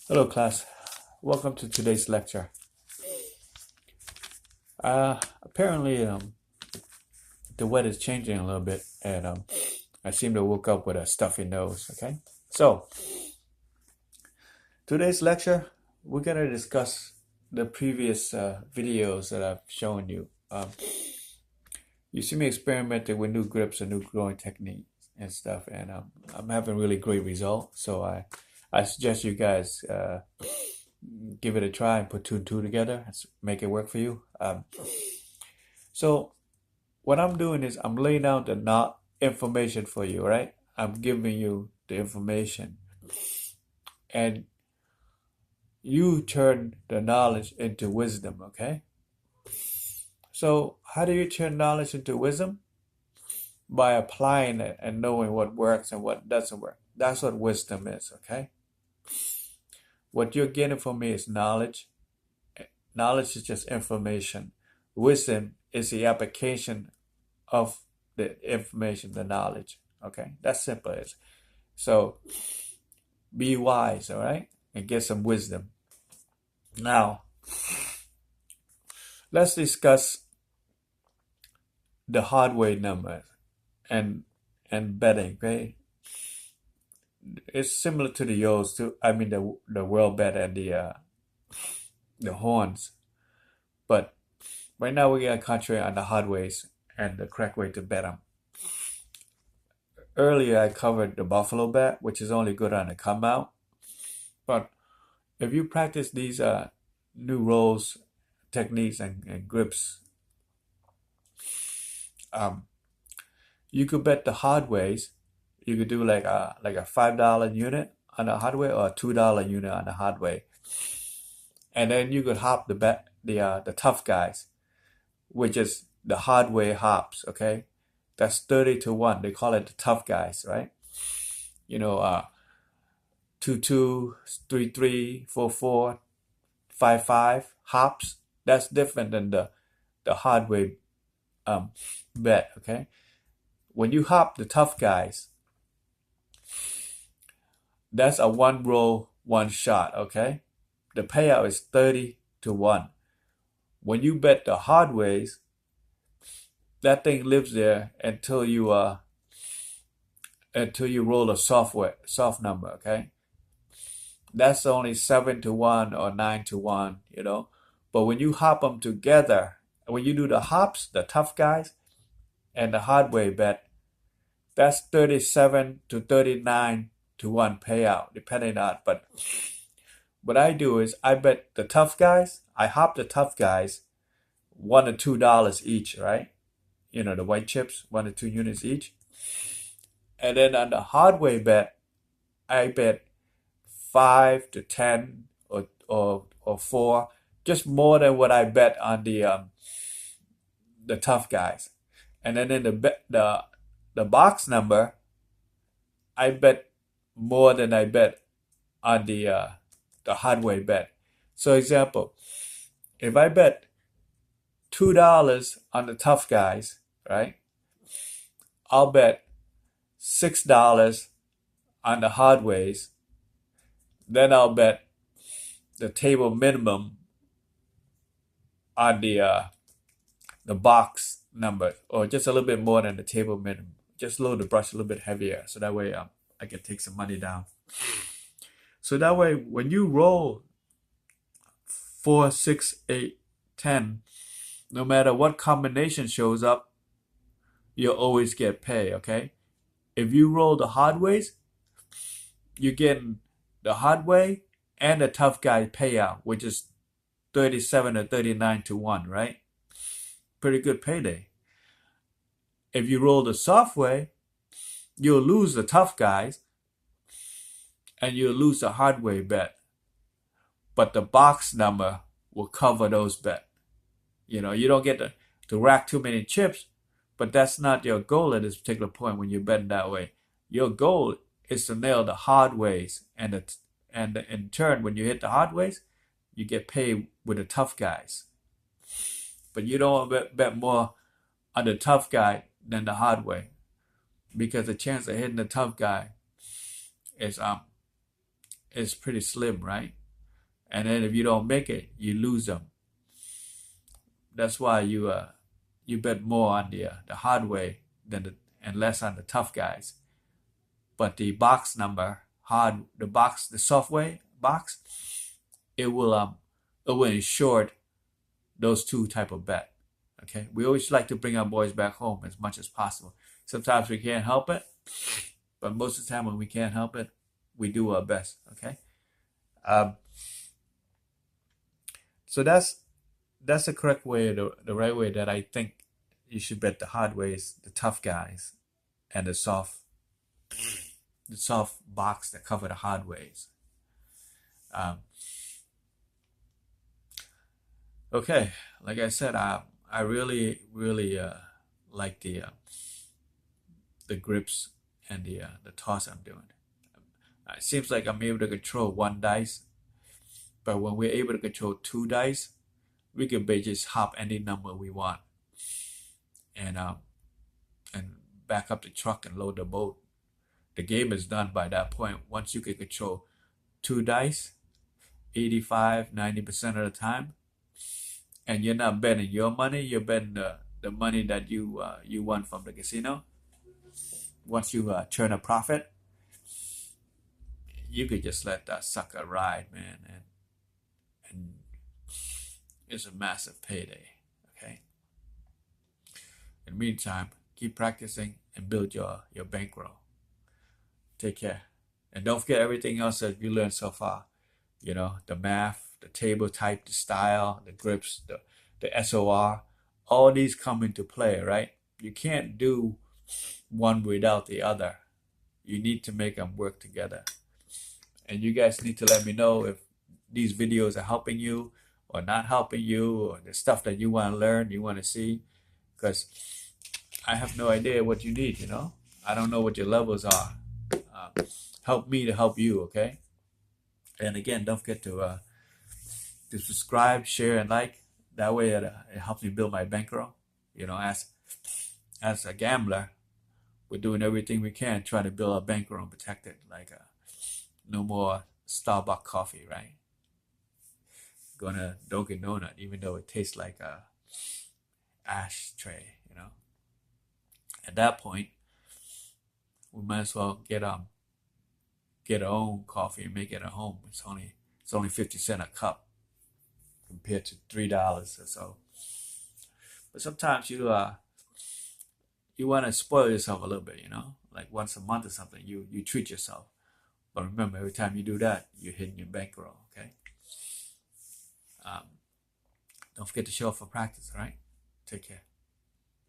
Hello, class. Welcome to today's lecture. Apparently, the weather's changing a little bit, and I seem to woke up with a stuffy nose. Okay, so today's lecture, we're gonna discuss the previous videos that I've shown you. You see me experimenting with new grips and new growing techniques and stuff, and I'm having really great results. So I suggest you guys give it a try and put two and two together and make it work for you. So what I'm doing is I'm laying down the not information for you, right? I'm giving you the information, and you turn the knowledge into wisdom. Okay? So how do you turn knowledge into wisdom? By applying it and knowing what works and what doesn't work. That's what wisdom is. Okay? What you're getting from me is knowledge. Knowledge is just information. Wisdom is the application of the information, the knowledge. Okay, that's simple. So be wise, all right, and get some wisdom. Now, let's discuss the hardware numbers and betting. Okay, it's similar to the yos too. I mean the world bet and the horns, but right now we're gonna concentrate on the hardways and the correct way to bet them. Earlier, I covered the buffalo bet, which is only good on the come out. But if you practice these new rolls, techniques, and grips, um, you could bet the hard ways. You could do like a $5 unit on the hard way or a $2 unit on the hard way, and then you could hop the tough guys, which is the hard way hops. Okay, that's 30 to 1. They call it the tough guys, right? You know, 2-2, 3-3, 4-4, 5-5 hops. That's different than the hard way bet. Okay, when you hop the tough guys, that's a one roll, one shot. Okay, the payout is 30 to 1. When you bet the hard ways, that thing lives there until you roll a soft number. Okay, that's only 7 to 1 or 9 to 1. But when you hop them together, when you do the hops, the tough guys, and the hard way bet, that's 37 to 39 to 1 payout, depending on. But what I do is I bet the tough guys. I hop the tough guys $1 or $2 each, right? The white chips, 1 or 2 units each. And then on the hard way bet, I bet 5 to 10 or 4, just more than what I bet on the tough guys. And then in the box number, I bet more than I bet on the hard way bet. So example, if I bet $2 on the tough guys, right? I'll bet $6 on the hard ways. Then I'll bet the table minimum on the box number, or just a little bit more than the table minimum. Just load the brush a little bit heavier, so that way I can take some money down. So that way, when you roll 4, 6, 8, 10, no matter what combination shows up, you'll always get pay. Okay, if you roll the hard ways, you're getting the hard way and the tough guy payout, which is 37 or 39 to 1, right? Pretty good payday. If you roll the soft way, you'll lose the tough guys and you'll lose the hard way bet. But the box number will cover those bets. You don't get to rack too many chips, but that's not your goal at this particular point when you're betting that way. Your goal is to nail the hard ways, and in turn, when you hit the hard ways, you get paid with the tough guys. But you don't bet more on the tough guy than the hard way, because the chance of hitting the tough guy is is pretty slim, right? And then if you don't make it, you lose them. That's why you bet more on the hard way and less on the tough guys. But the box number, the software box, it will ensure those two type of bet. Okay, we always like to bring our boys back home as much as possible. Sometimes we can't help it, but most of the time when we can't help it, we do our best. Okay, so that's the correct way, the right way that I think you should bet the hard ways, the tough guys, and the soft box that cover the hard ways. Okay, like I said, I really like the grips and the toss I'm doing. It seems like I'm able to control one dice, but when we're able to control two dice, we can basically just hop any number we want, and back up the truck and load the boat. The game is done by that point. Once you can control two dice, 85-90% of the time, and you're not betting your money, you're betting the money that you won from the casino. Once you turn a profit, you could just let that sucker ride, man, and it's a massive payday. Okay. In the meantime, keep practicing and build your bankroll. Take care, and don't forget everything else that you learned so far. You know, the math, the table type, the style, the grips, the SOR. All these come into play, right? You can't do one without the other. You need to make them work together. And you guys need to let me know if these videos are helping you or not helping you, or the stuff that you want to learn, you want to see, because I have no idea what you need, you know? I don't know what your levels are. Help me to help you, okay? And again, don't forget to subscribe, share, and like. That way it helps me build my bankroll. You know, as a gambler, we're doing everything we can trying to build our bankroll and protect it. Like no more Starbucks coffee, right? Gonna Dunkin' Donut, even though it tastes like a ashtray, you know. At that point, we might as well get our own coffee and make it at home. It's only 50 cents a cup compared to $3 or so. But sometimes you want to spoil yourself a little bit, you know, like once a month or something. You treat yourself. But remember, every time you do that, you're hitting your bankroll. Okay. Don't forget to show up for practice. All right. Take care.